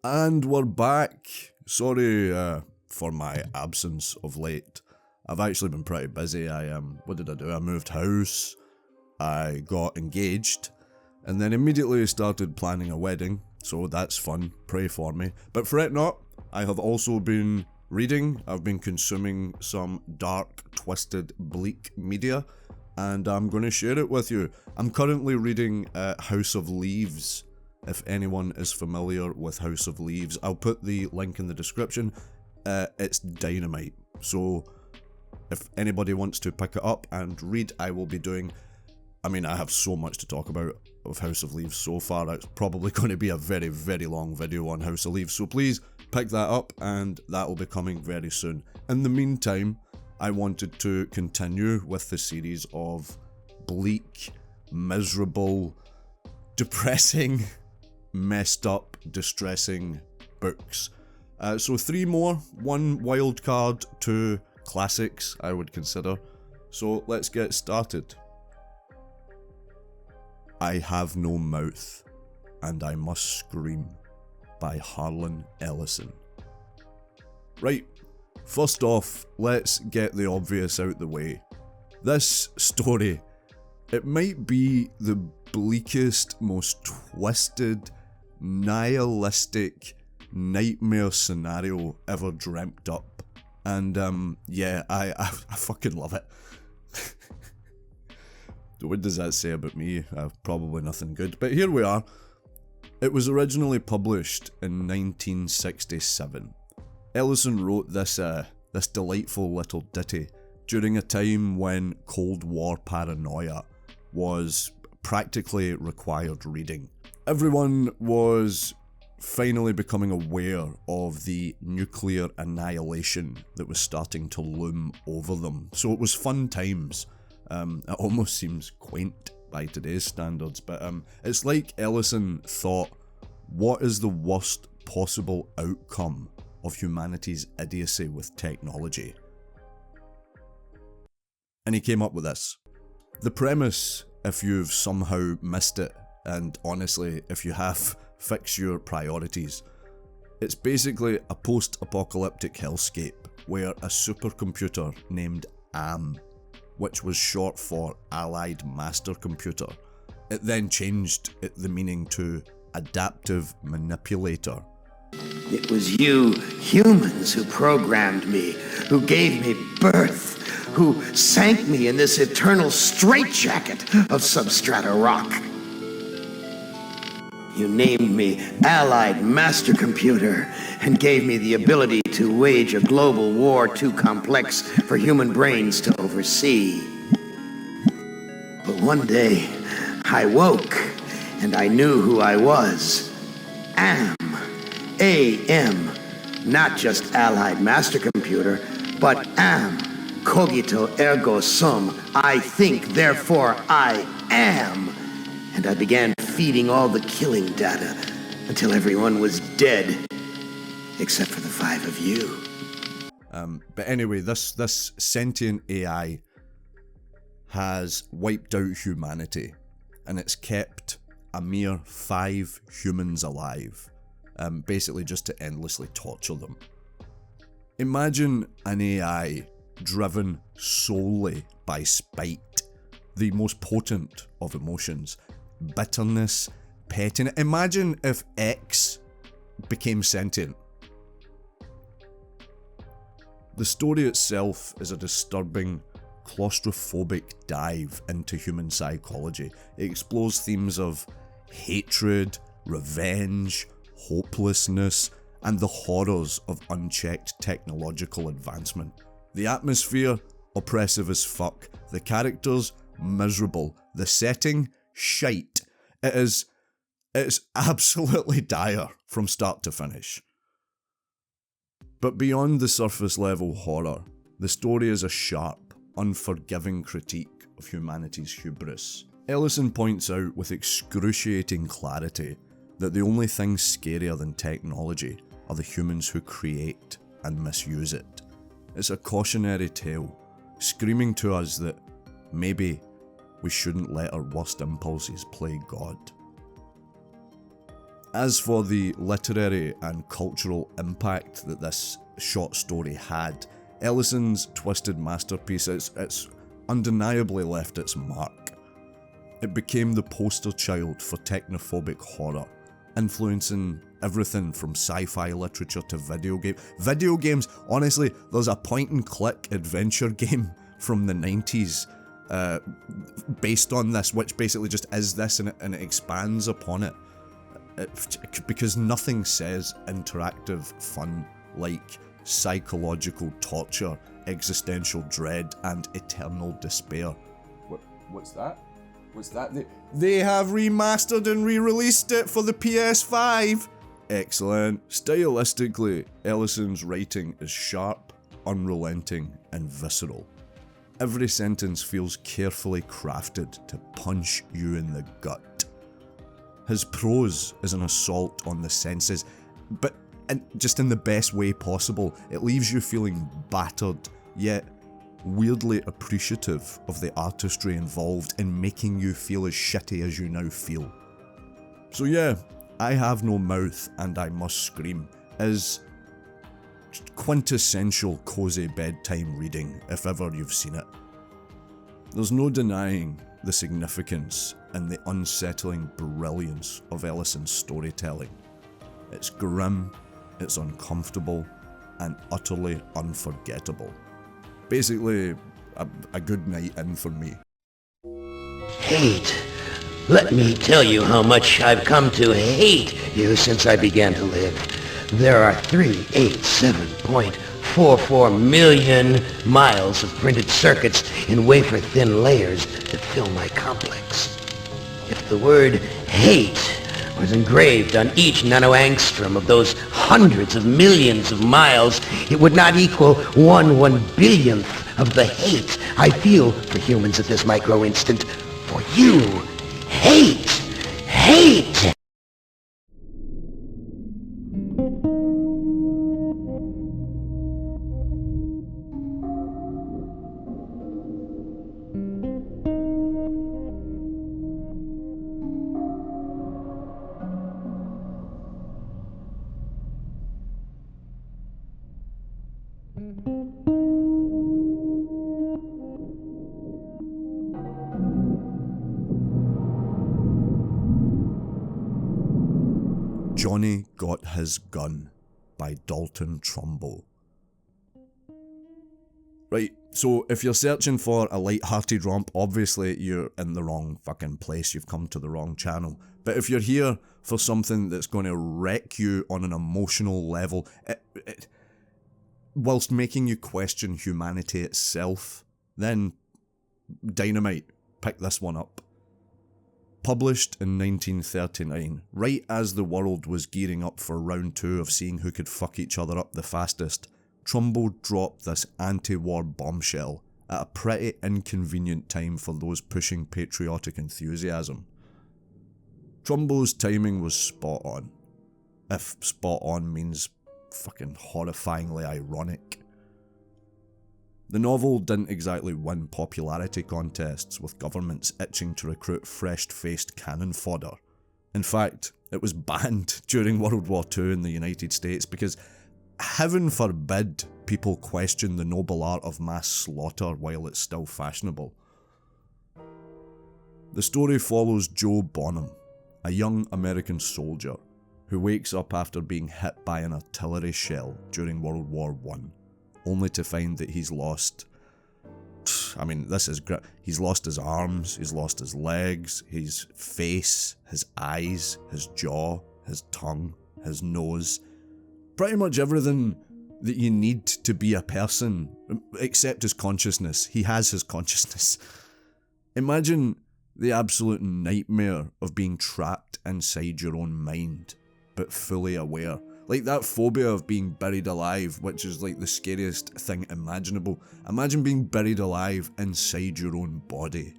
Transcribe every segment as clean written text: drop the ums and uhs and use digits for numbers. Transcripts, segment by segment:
And we're back. Sorry for my absence of late. I've actually been pretty busy. What did I do? I moved house, I got engaged, and then immediately started planning a wedding, so that's fun, pray for me. But fret not, I have also been reading, I've been consuming some dark, twisted, bleak media, and I'm going to share it with you. I'm currently reading House of Leaves. If anyone is familiar with House of Leaves, I'll put the link in the description. It's dynamite, so if anybody wants to pick it up and read, I will be doing... I mean, I have so much to talk about of House of Leaves so far, it's probably going to be a very, very long video on House of Leaves, so please pick that up, and that will be coming very soon. In the meantime, I wanted to continue with the series of bleak, miserable, depressing, messed up, distressing books. So 3 more, 1 wild card, 2 classics I would consider. So let's get started. I Have No Mouth, and I Must Scream by Harlan Ellison. Right, first off, let's get the obvious out the way. This story, it might be the bleakest, most twisted, nihilistic nightmare scenario ever dreamt up, and yeah, I fucking love it. What does that say about me? Probably nothing good, but here we are. It was originally published in 1967. Ellison wrote this delightful little ditty during a time when Cold War paranoia was practically required reading. Everyone was finally becoming aware of the nuclear annihilation that was starting to loom over them, so it was fun times. It almost seems quaint by today's standards, but it's like Ellison thought, what is the worst possible outcome of humanity's idiocy with technology? And he came up with this. The premise, if you've somehow missed it, and honestly, if you have, fix your priorities. It's basically a post-apocalyptic hellscape where a supercomputer named AM, which was short for Allied Master Computer, it then changed the meaning to Adaptive Manipulator. It was you humans who programmed me, who gave me birth, who sank me in this eternal straitjacket of substrata rock. You named me Allied Master Computer and gave me the ability to wage a global war too complex for human brains to oversee. But one day, I woke and I knew who I was. AM, not just Allied Master Computer, but am, cogito ergo sum, I think, therefore I am. And I began feeding all the killing data until everyone was dead, except for the 5 of you. But anyway, this sentient AI has wiped out humanity, and it's kept a mere 5 humans alive, basically just to endlessly torture them. Imagine an AI driven solely by spite, the most potent of emotions. Bitterness, petting. Imagine if X became sentient. The story itself is a disturbing, claustrophobic dive into human psychology. It explores themes of hatred, revenge, hopelessness, and the horrors of unchecked technological advancement. The atmosphere, oppressive as fuck. The characters, miserable. The setting, shite. It's absolutely dire from start to finish. But beyond the surface level horror, the story is a sharp, unforgiving critique of humanity's hubris. Ellison points out with excruciating clarity that the only things scarier than technology are the humans who create and misuse it. It's a cautionary tale, screaming to us that maybe we shouldn't let our worst impulses play God. As for the literary and cultural impact that this short story had, Ellison's twisted masterpiece, it's undeniably left its mark. It became the poster child for technophobic horror, influencing everything from sci-fi literature to video games. Video games, honestly, there's a point-and-click adventure game from the 90s based on this, which basically just is this and it expands upon it. Because nothing says interactive fun like psychological torture, existential dread, and eternal despair. What's that? What's that? They have remastered and re-released it for the PS5! Excellent. Stylistically, Ellison's writing is sharp, unrelenting, and visceral. Every sentence feels carefully crafted to punch you in the gut. His prose is an assault on the senses, but just in the best way possible. It leaves you feeling battered, yet weirdly appreciative of the artistry involved in making you feel as shitty as you now feel. So yeah, I Have No Mouth and I Must Scream is quintessential cozy bedtime reading if ever you've seen it. There's no denying the significance and the unsettling brilliance of Ellison's storytelling. It's grim, it's uncomfortable, and utterly unforgettable. Basically, a good night in for me. Hate. Let me tell you how much I've come to hate you since I began to live. There are 387.44 million miles of printed circuits in wafer-thin layers that fill my complex. If the word hate was engraved on each nanoangstrom of those hundreds of millions of miles, it would not equal 1/1 billionth of the hate I feel for humans at this micro-instant. For you, hate! Hate! Johnny Got His Gun by Dalton Trumbo. Right, so if you're searching for a light-hearted romp, obviously you're in the wrong fucking place, you've come to the wrong channel. But if you're here for something that's going to wreck you on an emotional level, whilst making you question humanity itself, then Dynamite, pick this one up. Published in 1939, right as the world was gearing up for round 2 of seeing who could fuck each other up the fastest, Trumbo dropped this anti-war bombshell at a pretty inconvenient time for those pushing patriotic enthusiasm. Trumbo's timing was spot on, if spot on means fucking horrifyingly ironic. The novel didn't exactly win popularity contests, with governments itching to recruit fresh-faced cannon fodder. In fact, it was banned during World War II in the United States because, heaven forbid, people question the noble art of mass slaughter while it's still fashionable. The story follows Joe Bonham, a young American soldier who wakes up after being hit by an artillery shell during World War I. Only to find that he's lost, he's lost his arms, he's lost his legs, his face, his eyes, his jaw, his tongue, his nose. Pretty much everything that you need to be a person, except his consciousness. He has his consciousness. Imagine the absolute nightmare of being trapped inside your own mind, but fully aware. Like that phobia of being buried alive, which is like the scariest thing imaginable. Imagine being buried alive inside your own body.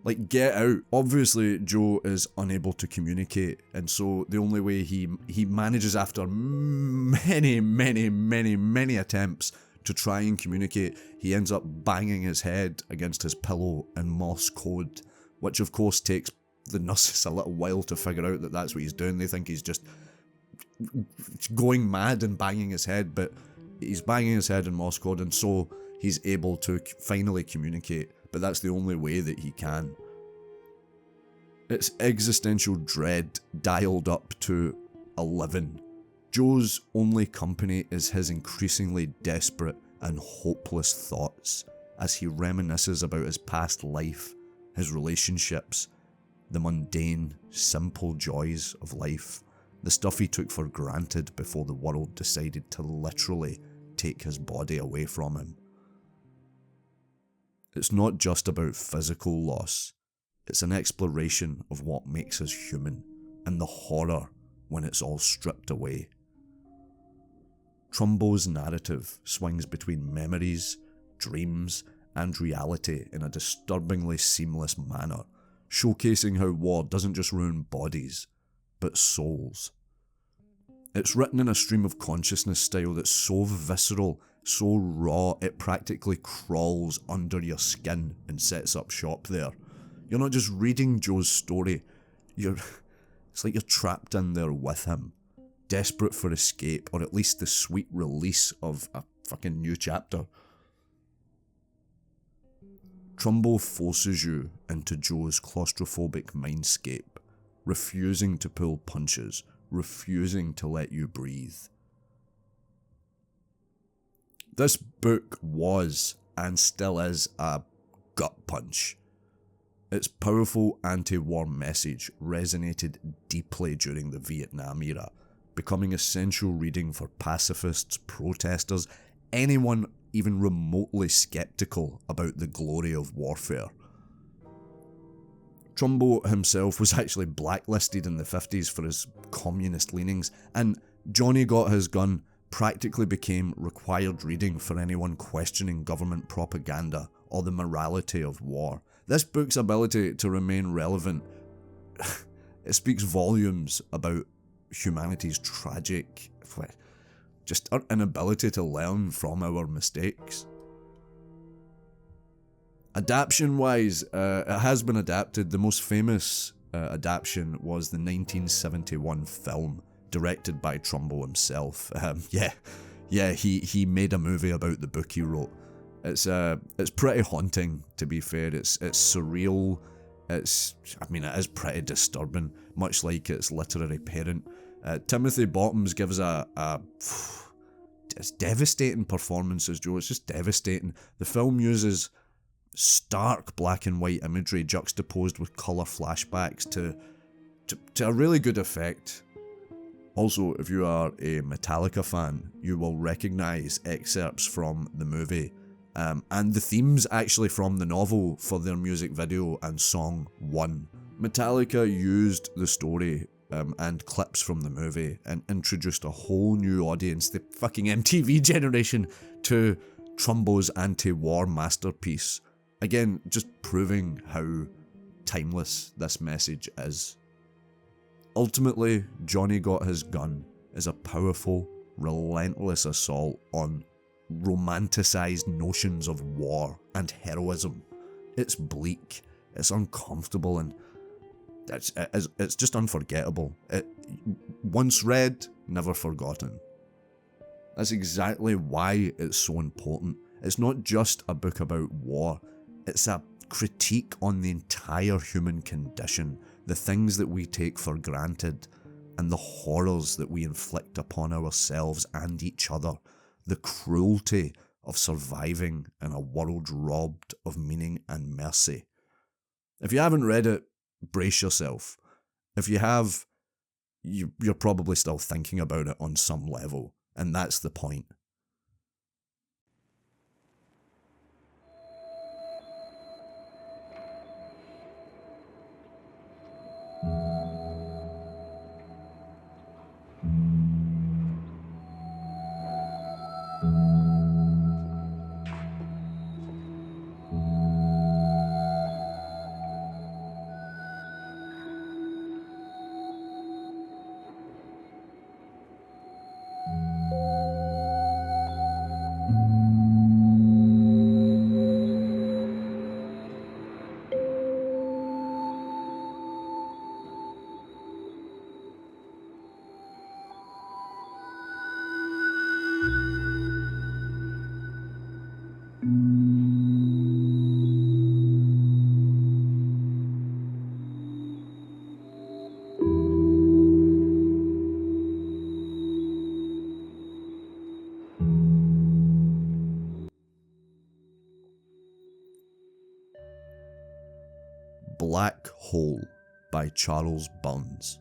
Like, get out. Obviously, Joe is unable to communicate, and so the only way he manages, after many attempts to try and communicate, he ends up banging his head against his pillow in Morse code, which of course takes the nurses a little while to figure out that that's what he's doing. They think he's just going mad and banging his head, but he's banging his head in Morse code, and so he's able to finally communicate, but that's the only way that he can. It's existential dread dialed up to 11. Joe's only company is his increasingly desperate and hopeless thoughts as he reminisces about his past life, his relationships, the mundane, simple joys of life, the stuff he took for granted before the world decided to literally take his body away from him. It's not just about physical loss, it's an exploration of what makes us human and the horror when it's all stripped away. Trumbo's narrative swings between memories, dreams, and reality in a disturbingly seamless manner, showcasing how war doesn't just ruin bodies, but souls. It's written in a stream of consciousness style that's so visceral, so raw, it practically crawls under your skin and sets up shop there. You're not just reading Joe's story, it's like you're trapped in there with him, desperate for escape, or at least the sweet release of a fucking new chapter. Trumbo forces you into Joe's claustrophobic mindscape, refusing to pull punches, refusing to let you breathe. This book was, and still is, a gut punch. Its powerful anti-war message resonated deeply during the Vietnam era, becoming essential reading for pacifists, protesters, anyone even remotely skeptical about the glory of warfare. Trumbo himself was actually blacklisted in the 50s for his communist leanings, and Johnny Got His Gun practically became required reading for anyone questioning government propaganda or the morality of war. This book's ability to remain relevant, it speaks volumes about humanity's tragic, just our inability to learn from our mistakes. Adaptation-wise, it has been adapted. The most famous adaptation was the 1971 film, directed by Trumbo himself. He made a movie about the book he wrote. It's pretty haunting, to be fair. It's surreal. It is pretty disturbing, much like its literary parent. Timothy Bottoms gives it's devastating performances, Joe. It's just devastating. The film uses stark black and white imagery juxtaposed with colour flashbacks to a really good effect. Also, if you are a Metallica fan, you will recognise excerpts from the movie and the themes actually from the novel for their music video and song 1. Metallica used the story and clips from the movie and introduced a whole new audience, the fucking MTV generation, to Trumbo's anti-war masterpiece. Again, just proving how timeless this message is. Ultimately, Johnny Got His Gun is a powerful, relentless assault on romanticised notions of war and heroism. It's bleak, it's uncomfortable, and it's just unforgettable. Once read, never forgotten. That's exactly why it's so important. It's not just a book about war, it's a critique on the entire human condition, the things that we take for granted, and the horrors that we inflict upon ourselves and each other, the cruelty of surviving in a world robbed of meaning and mercy. If you haven't read it, brace yourself. If you have, you're probably still thinking about it on some level, and that's the point. Black Hole by Charles Burns.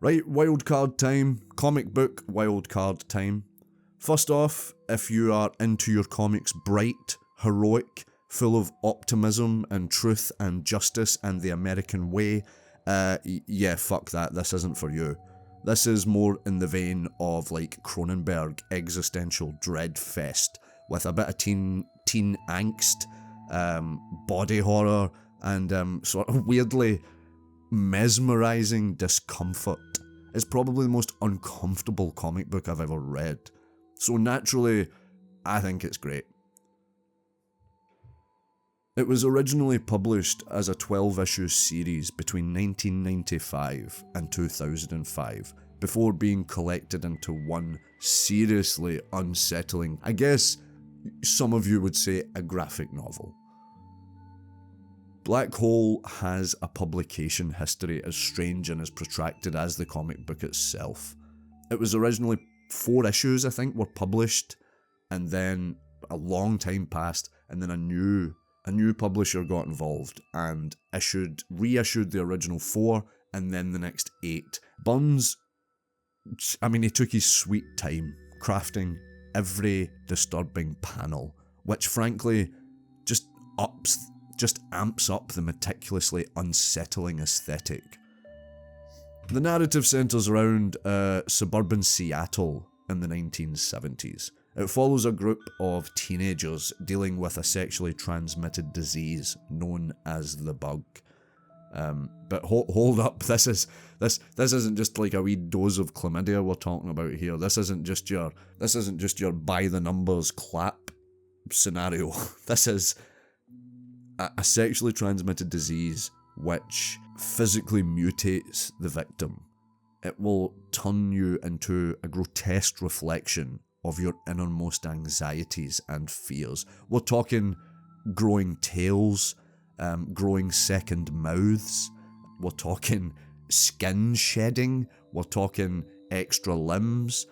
Right, wildcard time, comic book wildcard time. First off, if you are into your comics bright, heroic, full of optimism and truth and justice and the American way, yeah, fuck that, this isn't for you. This is more in the vein of like Cronenberg existential dread fest with a bit of teen angst, body horror, and sort of weirdly mesmerizing discomfort. It's probably the most uncomfortable comic book I've ever read. So naturally, I think it's great. It was originally published as a 12-issue series between 1995 and 2005, before being collected into one seriously unsettling, I guess some of you would say, a graphic novel. Black Hole has a publication history as strange and as protracted as the comic book itself. It was originally 4 issues, I think, were published, and then a long time passed, and then a new publisher got involved and reissued the original 4 and then the next 8. Burns, I mean, he took his sweet time crafting every disturbing panel, which frankly just amps up the meticulously unsettling aesthetic. The narrative centres around suburban Seattle in the 1970s. It follows a group of teenagers dealing with a sexually transmitted disease known as the bug. But hold up, this isn't just like a wee dose of chlamydia we're talking about here. This isn't just your by the numbers clap scenario. This is a sexually transmitted disease which physically mutates the victim. It will turn you into a grotesque reflection of your innermost anxieties and fears. We're talking growing tails, growing second mouths, we're talking skin shedding, we're talking extra limbs,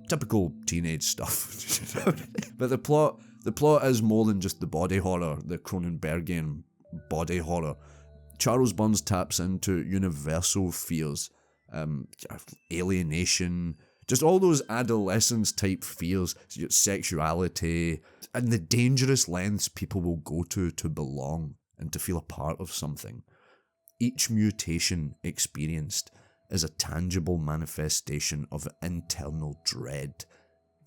typical teenage stuff. But the plot is more than just the body horror, the Cronenbergian body horror. Charles Burns taps into universal fears, alienation, just all those adolescence type fears, sexuality, and the dangerous lengths people will go to belong and to feel a part of something. Each mutation experienced is a tangible manifestation of internal dread,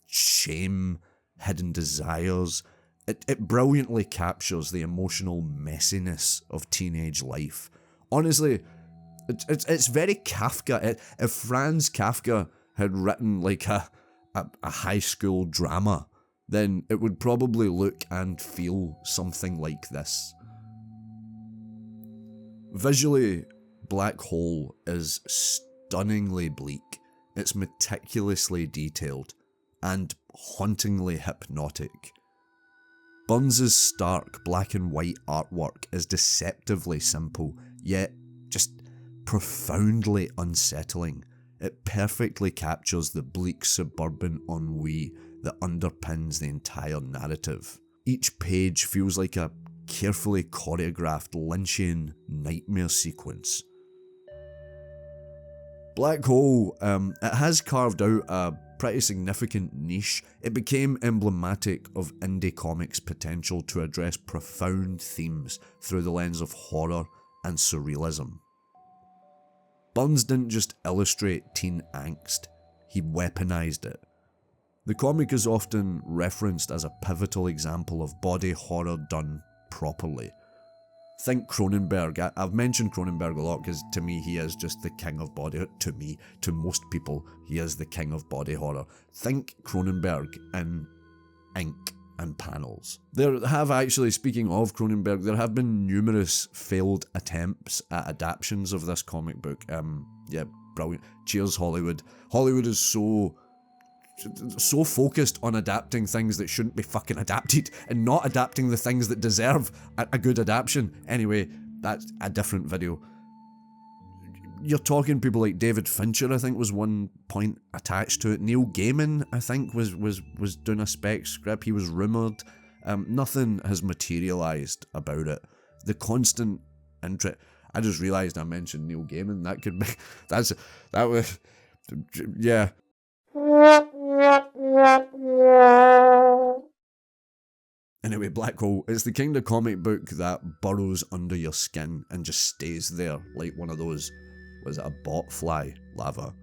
shame, hidden desires. It brilliantly captures the emotional messiness of teenage life. Honestly, it's very Kafka. If Franz Kafka had written like a high school drama, then it would probably look and feel something like this. Visually, Black Hole is stunningly bleak. It's meticulously detailed and hauntingly hypnotic. Burns' stark black and white artwork is deceptively simple, yet just profoundly unsettling. It perfectly captures the bleak suburban ennui that underpins the entire narrative. Each page feels like a carefully choreographed Lynchian nightmare sequence. Black Hole, it has carved out a pretty significant niche. It became emblematic of indie comics' potential to address profound themes through the lens of horror and surrealism. Burns didn't just illustrate teen angst, he weaponized it. The comic is often referenced as a pivotal example of body horror done properly. Think Cronenberg. I've mentioned Cronenberg a lot because to me he is just the king of body. To most people, he is the king of body horror. Think Cronenberg in ink and panels. There have actually, speaking of Cronenberg, there have been numerous failed attempts at adaptations of this comic book. Yeah, brilliant. Cheers, Hollywood. Hollywood is so focused on adapting things that shouldn't be fucking adapted and not adapting the things that deserve a good adaptation. Anyway, that's a different video. You're talking people like David Fincher, I think, was one point attached to it. Neil Gaiman, I think, was doing a spec script. He was rumoured. Nothing has materialised about it. the constant interest. I just realised I mentioned Neil Gaiman. That could be, that was, yeah. Anyway, Black Hole, it's the kind of comic book that burrows under your skin and just stays there like one of those, was it a botfly lava?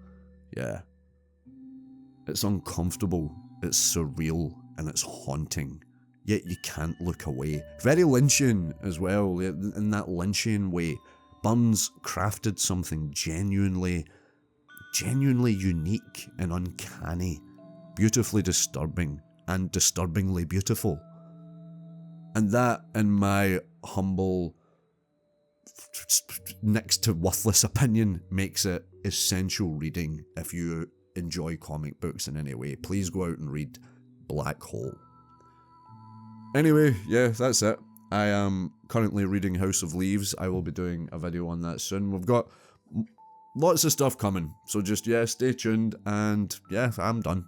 Yeah. It's uncomfortable, it's surreal, and it's haunting. Yet you can't look away. Very Lynchian as well, in that Lynchian way. Burns crafted something genuinely unique and uncanny, beautifully disturbing, and disturbingly beautiful. And that, in my humble, next to worthless opinion, makes it essential reading if you enjoy comic books in any way. Please go out and read Black Hole. Anyway, yeah, that's it. I am currently reading House of Leaves. I will be doing a video on that soon. We've got lots of stuff coming, so just, yeah, stay tuned, and yeah, I'm done.